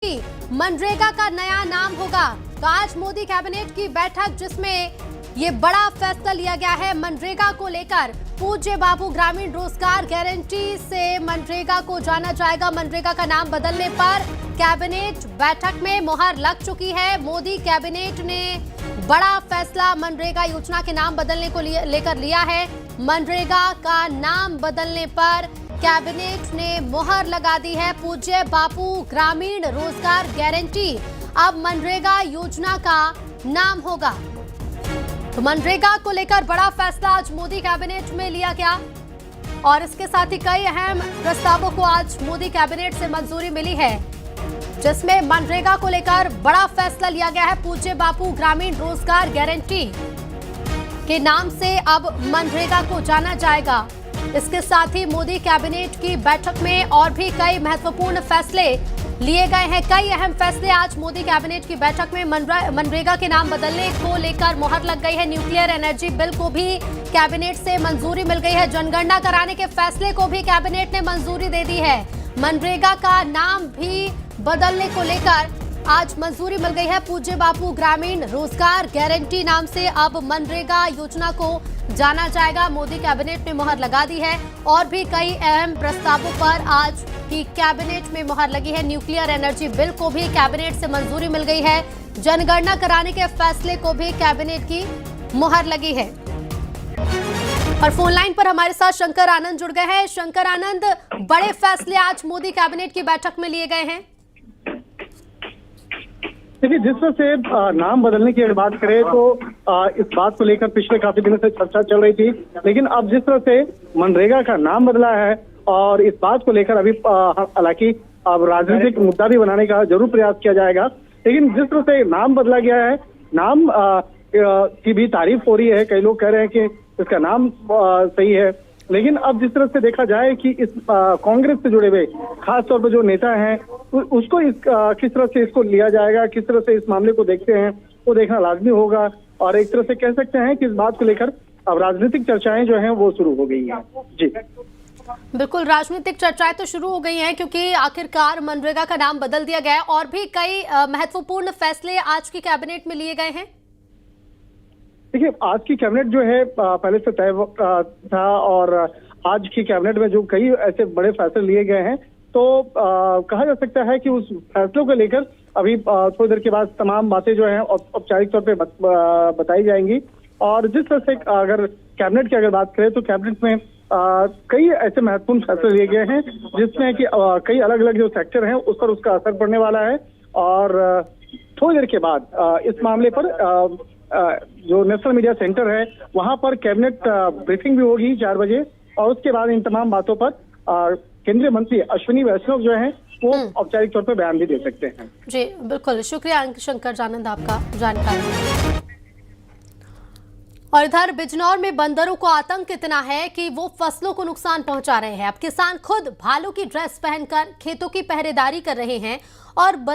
Guarantee MNREGA का नया नाम होगा। तो आज मोदी कैबिनेट की बैठक जिसमें ये बड़ा फैसला लिया गया है मनरेगा को लेकर। पूज्य बापू ग्रामीण रोजगार गारंटी से मनरेगा को जाना जाएगा। मनरेगा का नाम बदलने पर कैबिनेट बैठक में मुहर लग चुकी है। मोदी कैबिनेट ने बड़ा फैसला मनरेगा योजना के नाम बदलने को लेकर लिया है। मनरेगा का नाम बदलने पर कैबिनेट ने मुहर लगा दी है। पूज्य बापू ग्रामीण रोजगार गारंटी अब मनरेगा योजना का नाम होगा। तो मनरेगा को लेकर बड़ा फैसला आज मोदी कैबिनेट में लिया गया और इसके साथ ही कई अहम प्रस्तावों को आज मोदी कैबिनेट से मंजूरी मिली है, जिसमें मनरेगा को लेकर बड़ा फैसला लिया गया है। पूज्य बापू ग्रामीण रोजगार गारंटी के नाम से अब मनरेगा को जाना जाएगा। इसके साथ ही मोदी कैबिनेट की बैठक में और भी कई महत्वपूर्ण फैसले लिए गए हैं। कई अहम फैसले आज मोदी कैबिनेट की बैठक में मनरेगा के नाम बदलने को लेकर मुहर लग गई है। न्यूक्लियर एनर्जी बिल को भी कैबिनेट से मंजूरी मिल गई है। जनगणना कराने के फैसले को भी कैबिनेट ने मंजूरी दे दी है। मनरेगा का नाम भी बदलने को लेकर आज मंजूरी मिल गई है। पूज्य बापू ग्रामीण रोजगार गारंटी नाम से अब मनरेगा योजना को जाना जाएगा। मोदी कैबिनेट ने मुहर लगा दी है और भी कई अहम प्रस्तावों पर आज की कैबिनेट में मुहर लगी है। न्यूक्लियर एनर्जी बिल को भी कैबिनेट से मंजूरी मिल गई है। जनगणना कराने के फैसले को भी कैबिनेट की मुहर लगी है। और फोन लाइन पर हमारे साथ शंकर आनंद जुड़ गए हैं। शंकर आनंद, बड़े फैसले आज मोदी कैबिनेट की बैठक में लिए गए हैं। देखिए, जिस तरह से नाम बदलने की अगर बात करें तो इस बात को लेकर पिछले काफी दिनों से चर्चा चल रही थी, लेकिन अब जिस तरह से मनरेगा का नाम बदला है और इस बात को लेकर अभी हालांकि अब राजनीतिक मुद्दा भी बनाने का जरूर प्रयास किया जाएगा, लेकिन जिस तरह से नाम बदला गया है, नाम की भी तारीफ हो रही है। कई लोग कह रहे हैं कि इसका नाम सही है, लेकिन अब जिस तरह से देखा जाए कि इस कांग्रेस से जुड़े हुए खास तौर पर जो नेता हैं उसको किस तरह से इसको लिया जाएगा, किस तरह से इस मामले को देखते हैं, वो देखना लाजमी होगा। और एक तरह से कह सकते हैं कि इस बात को लेकर अब राजनीतिक चर्चाएं जो हैं वो शुरू हो गई हैं। जी बिल्कुल, राजनीतिक चर्चाएं तो शुरू हो गई हैं क्योंकि आखिरकार मनरेगा का नाम बदल दिया गया है और भी कई महत्वपूर्ण फैसले आज की कैबिनेट में लिए गए हैं। देखिए, आज की कैबिनेट जो है पहले से तय था और आज की कैबिनेट में जो कई ऐसे बड़े फैसले लिए गए हैं, तो कहा जा सकता है कि उस फैसलों को लेकर अभी थोड़ी देर के बाद तमाम बातें जो हैं औपचारिक तौर पे बताई जाएंगी। और जिस तरह से अगर कैबिनेट की अगर बात करें तो कैबिनेट में कई ऐसे महत्वपूर्ण फैसले लिए गए हैं जिसमें कि कई अलग अलग जो सेक्टर हैं उस पर उसका असर पड़ने वाला है। और थोड़ी देर के बाद इस मामले पर जो नेशनल मीडिया सेंटर है वहां पर कैबिनेट ब्रीफिंग भी होगी 4 बजे और उसके बाद इन तमाम बातों पर केंद्रीय मंत्री अश्विनी वैष्णव जो हैं वो औपचारिक तौर पर बयान भी दे सकते हैं। जी बिल्कुल, शुक्रिया शंकर आनंद आपका जानकारी। और इधर बिजनौर में बंदरों को आतंक इतना है कि वो फसलों को नुकसान पहुंचा रहे हैं। अब किसान खुद भालू की ड्रेस पहनकर खेतों की पहरेदारी कर रहे हैं और